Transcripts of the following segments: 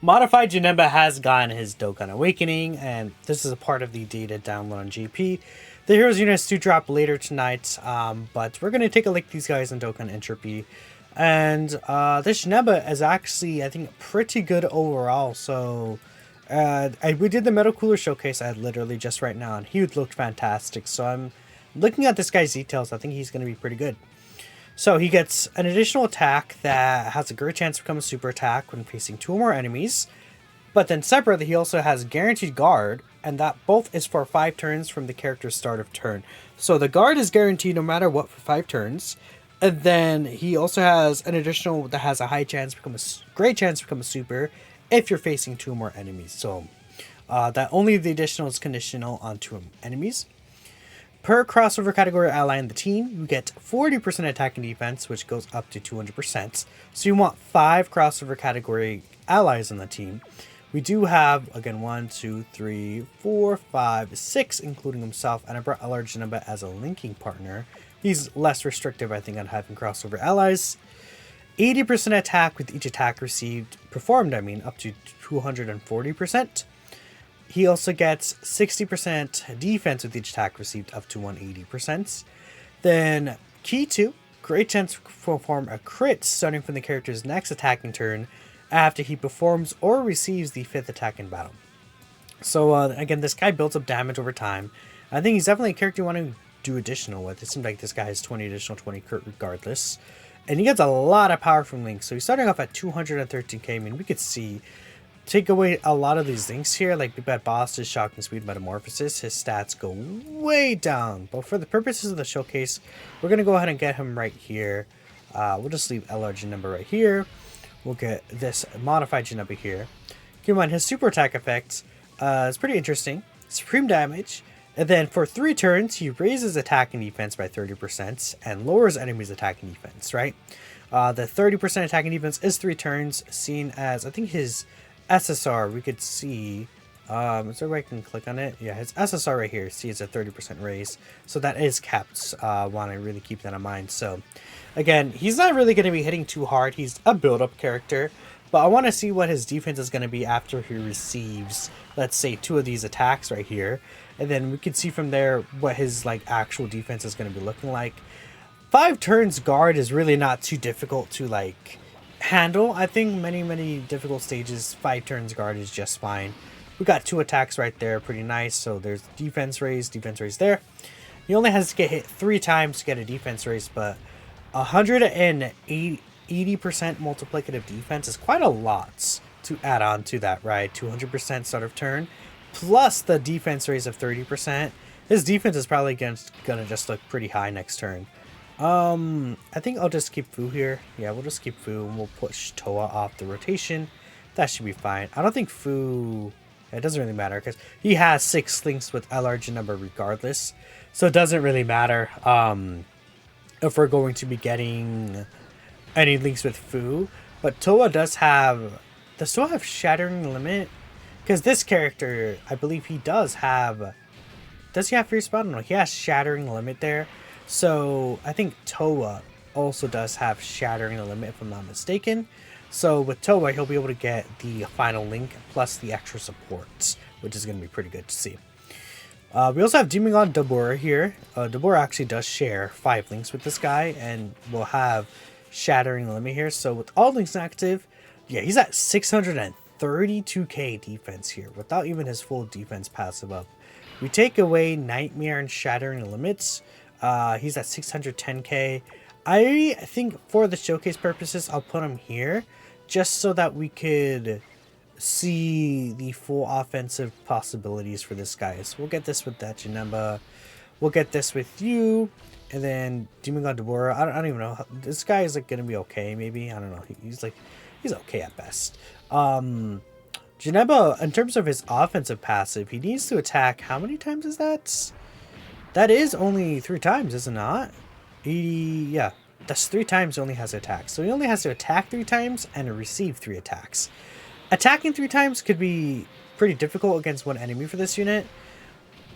Modified Janemba has gotten his Dokkan Awakening, and this is a part of the data download on GP. The Heroes units do drop later tonight, but we're going to take a look at these guys in Dokkan Entropy. And this Janemba is actually, I think, pretty good overall. So we did the Metal Cooler Showcase literally just right now, and he looked fantastic. So I'm looking at this guy's details. I think he's going to be pretty good. So he gets an additional attack that has a great chance to become a super attack when facing 2 or more enemies. But then separately, he also has guaranteed guard, and that both is for 5 turns from the character's start of turn. So the guard is guaranteed no matter what for 5 turns. And then he also has an additional that has a high chance to become great chance to become a super if you're facing 2 or more enemies. So that only the additional is conditional on 2 enemies. Per crossover category ally in the team, you get 40% attack and defense, which goes up to 200%. So you want 5 crossover category allies in the team. We do have, again, 1, 2, 3, 4, 5, 6, including himself, and I brought Janemba as a linking partner. He's less restrictive, I think, on having crossover allies. 80% attack with each attack performed, up to 240%. He also gets 60% defense with each attack received up to 180%. Then key 2, great chance to perform a crit starting from the character's next attacking turn after he performs or receives the 5th attack in battle. So again, this guy builds up damage over time. I think he's definitely a character you want to do additional with. It seems like this guy has 20 additional 20 crit regardless. And he gets a lot of power from links. So he's starting off at 213k. I mean, we could see, take away a lot of these links here, like Big Bad Boss's Shocking Speed Metamorphosis, his stats go way down. But for the purposes of the showcase, we're going to go ahead and get him right here. We'll just leave Janemba right here. We'll get this modified Janemba here. Keep in mind, his super attack effect is pretty interesting. Supreme damage. And then for 3 turns, he raises attack and defense by 30% and lowers enemies' attack and defense, right? The 30% attack and defense is 3 turns, seen as, I think his SSR, we could see, is there a way I can click on it? Yeah, his SSR right here, see it's a 30% raise. So that is capped, want to really keep that in mind. So again, he's not really going to be hitting too hard. He's a build-up character, but I want to see what his defense is going to be after he receives, let's say, 2 of these attacks right here. And then we can see from there what his actual defense is going to be looking like. 5 turns guard is really not too difficult to handle. I think many difficult stages, 5 turns guard is just fine. We got 2 attacks right there, pretty nice. So there's defense raise there. He only has to get hit 3 times to get a defense raise, but 180% multiplicative defense is quite a lot to add on to that, right? 200% start of turn plus the defense raise of 30%. His defense is probably gonna just look pretty high next turn. I think I'll just keep Fu here. Yeah, we'll just keep Fu and we'll push Toa off the rotation. That should be fine. I don't think Fu, it doesn't really matter because he has 6 links with Janemba regardless. So it doesn't really matter if we're going to be getting any links with Fu. But Toa does have Shattering Limit? Because this character, I believe he does have he have free spell? I don't know. He has Shattering Limit there. So I think Toa also does have Shattering the Limit, if I'm not mistaken. So with Toa, he'll be able to get the final link plus the extra supports, which is going to be pretty good to see. We also have Demon Dabura here. Dabura actually does share 5 links with this guy, and we'll have Shattering the Limit here. So with all links active, yeah, he's at 632k defense here, without even his full defense passive up. We take away Nightmare and Shattering the Limits. He's at 610k. I think for the showcase purposes, I'll put him here just so that we could see the full offensive possibilities for this guy. So we'll get this with that Janemba. We'll get this with you. And then Demon God Dabura. I don't even know. This guy is going to be okay, maybe. I don't know. He's okay at best. Janemba, in terms of his offensive passive, he needs to attack. How many times is that? That is only 3 times, is it not? Yeah, that's 3 times he only has to attack. So he only has to attack 3 times and receive 3 attacks. Attacking 3 times could be pretty difficult against one enemy for this unit.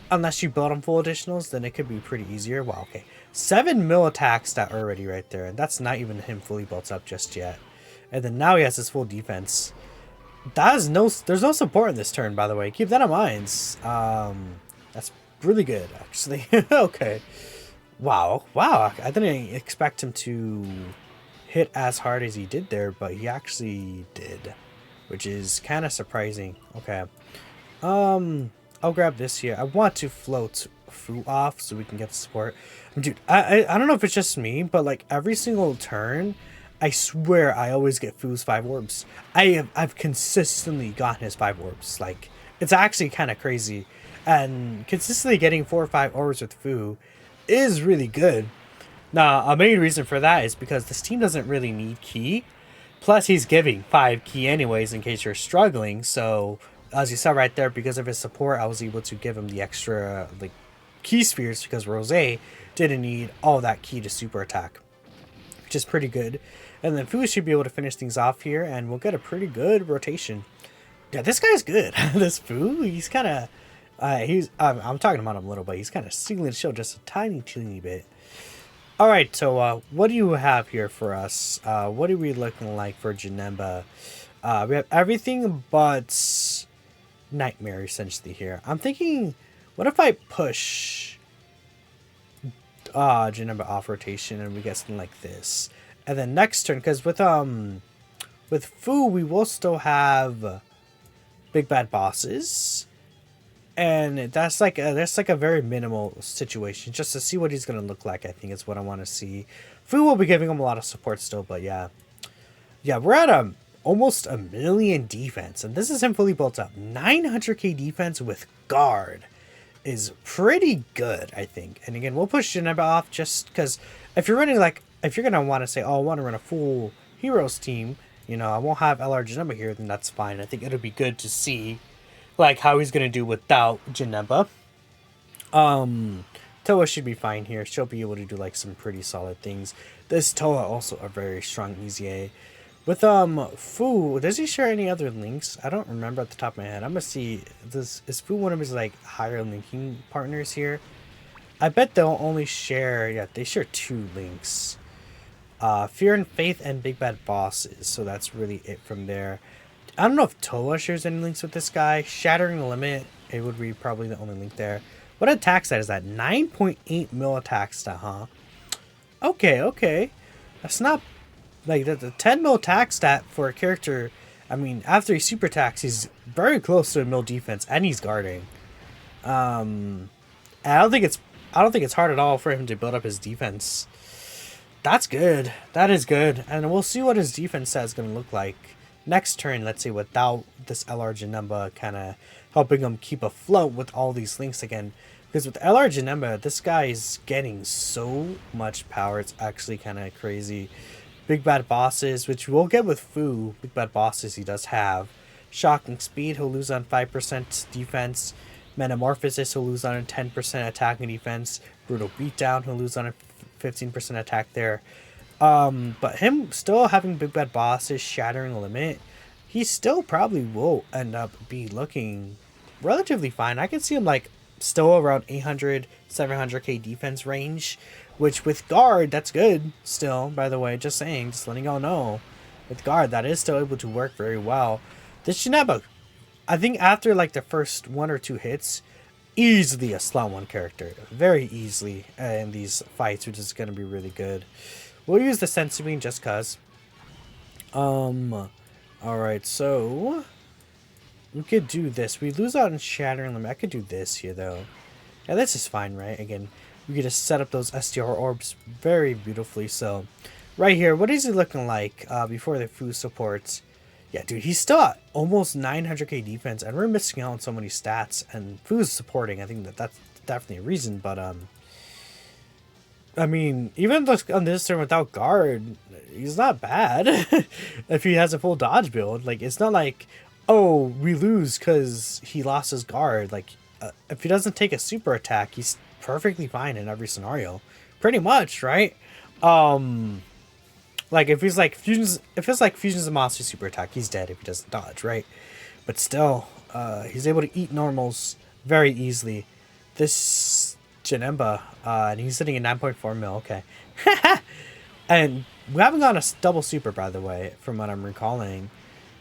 Unless you build on full additionals, then it could be pretty easier. Wow, okay. 7 mil attack stat already right there. And that's not even him fully built up just yet. And then now he has his full defense. There's no support in this turn, by the way. Keep that in mind. That's really good, actually. Okay. Wow, wow. I didn't expect him to hit as hard as he did there, but he actually did, which is kind of surprising. Okay. I'll grab this here. I want to float Fu off so we can get the support. Dude, I don't know if it's just me, but like every single turn, I swear I always get Fu's 5 orbs. I've consistently gotten his 5 orbs. Like, it's actually kind of crazy. And consistently getting 4 or 5 orbs with Fu is really good. Now, a main reason for that is because this team doesn't really need Ki. Plus, he's giving 5 Ki anyways in case you're struggling. So, as you saw right there, because of his support, I was able to give him the extra like Ki spheres because Rose didn't need all that Ki to super attack, which is pretty good. And then Fu should be able to finish things off here, and we'll get a pretty good rotation. Yeah, this guy's good. This Fu, he's kind of... I'm talking about him a little bit. He's kind of stealing the show just a teeny bit. All right, so what do you have here for us? What are we looking like for Janemba? We have everything but Nightmare, essentially, here. I'm thinking, what if I push Janemba off rotation and we get something like this? And then next turn, because with Fu, we will still have big bad bosses. And that's like a very minimal situation, just to see what he's gonna look like. I think is what I want to see. Fu will be giving him a lot of support still, but yeah, we're at almost 1,000,000 defense, and this is him fully built up. 900k defense with guard is pretty good, I think. And again, we'll push Janemba off just because if you're running if you're gonna want to say, oh, I want to run a full heroes team, I won't have LR Janemba here, then that's fine. I think it'll be good to see like how he's gonna do without Janemba. Toa should be fine here. She'll be able to do like some pretty solid things. This Toa also a very strong EZA. With Fu, does he share any other links? I don't remember at the top of my head. I'm gonna see. Is Fu one of his like higher linking partners here? I bet they'll only share. Yeah, they share 2 links. Fear and Faith and Big Bad Bosses. So that's really it from there. I don't know if Toa shares any links with this guy. Shattering the Limit, it would be probably the only link there. What attack stat is that? 9.8 mil attack stat, huh? Okay. That's not... Like, the 10 mil attack stat for a character... I mean, after he super attacks, he's very close to a mil defense, and he's guarding. And I don't think it's hard at all for him to build up his defense. That's good. That is good. And we'll see what his defense stat is going to look like next turn, let's say, without this LR Janemba kind of helping him keep afloat with all these links again. Because with LR Janemba, this guy is getting so much power. It's actually kind of crazy. Big Bad Bosses, which we'll get with Fu. Big Bad Bosses he does have. Shocking Speed, he'll lose on 5% defense. Metamorphosis, he'll lose on a 10% attack and defense. Brutal Beatdown, he'll lose on a 15% attack there. But him still having Big Bad Bosses, Shattering the Limit, he still probably will end up be looking relatively fine. I can see him like still around 800, 700k defense range, which with guard, that's good still, by the way, just saying, just letting y'all know. With guard, that is still able to work very well. This Janemba, I think after like the first 1 or 2 hits, easily a slot 1 character. Very easily in these fights, which is going to be really good. We'll use the Sensu Bean just cause. Alright, so we could do this. We lose out on Shattering Limit. I could do this here though. Yeah, this is fine, right? Again, we could just set up those STR orbs very beautifully. So right here, what is he looking like before the Fu supports? Yeah, dude, he's still at almost 900k defense, and we're missing out on so many stats, and Fu's supporting. I think that's definitely a reason, but I mean, even on this turn without guard, he's not bad. If he has a full dodge build, like, it's not like, oh, we lose because he lost his guard. Like, if he doesn't take a super attack, he's perfectly fine in every scenario, pretty much, right? Like if he's like fusions, if it's like fusions a monster super attack, he's dead if he doesn't dodge, right? But still, he's able to eat normals very easily. This Janemba, and he's sitting at 9.4 mil. Okay, and we haven't gotten a double super, by the way, from what I'm recalling.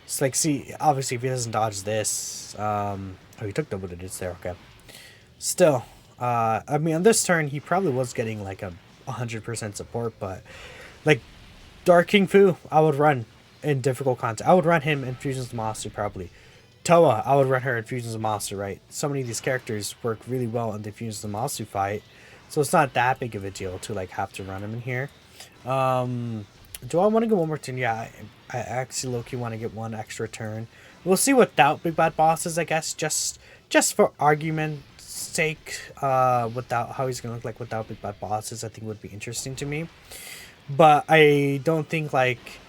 It's like, see, obviously if he doesn't dodge this, oh, he took double digits there, okay. Still, I mean, on this turn, he probably was getting like a 100% support, but like Dark King Fu, I would run in difficult content. I would run him in Fusions of Monster probably. Toa, I would run her in Fusions of Monster, right? So many of these characters work really well in the Fusions of Monster fight, so it's not that big of a deal to like have to run him in here. Do I want to get one more turn? Yeah, I actually low-key want to get one extra turn. We'll see without Big Bad Bosses, I guess, just for argument's sake. Without how he's gonna look like without Big Bad Bosses, I think would be interesting to me. But I don't think like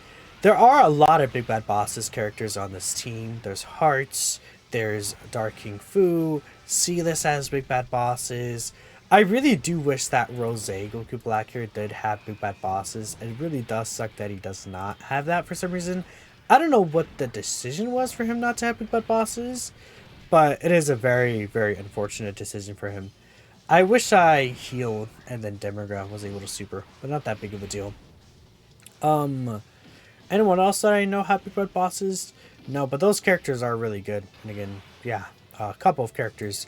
there are a lot of Big Bad Bosses characters on this team. There's Hearts, there's Dark King Fu, Sealess has Big Bad Bosses. I really do wish that Rose Goku Black here did have Big Bad Bosses. It really does suck that he does not have that for some reason. I don't know what the decision was for him not to have Big Bad Bosses, but it is a very, very unfortunate decision for him. I wish I healed and then Demigra was able to super, but not that big of a deal. Anyone else that I know have Big Bad Bosses? No, but those characters are really good. And again, yeah, a couple of characters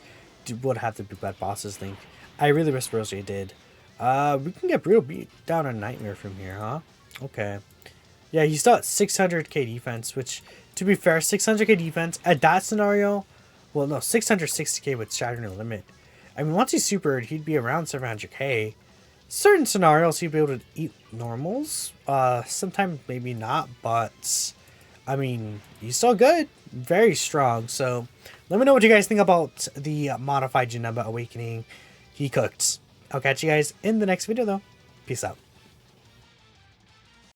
would have the Big Bad Bosses link. I really wish Rose did. We can get real beat down a Nightmare from here, huh? Okay. Yeah, he's still at 600k defense, which, to be fair, 600k defense at that scenario, well, no, 660k with Shattering the Limit. I mean, once he's supered, he'd be around 700k. Certain scenarios, he'd be able to eat normals. Sometimes maybe not, but I mean, he's still good. Very strong. So let me know what you guys think about the modified Janemba Awakening. He cooked. I'll catch you guys in the next video, though. Peace out.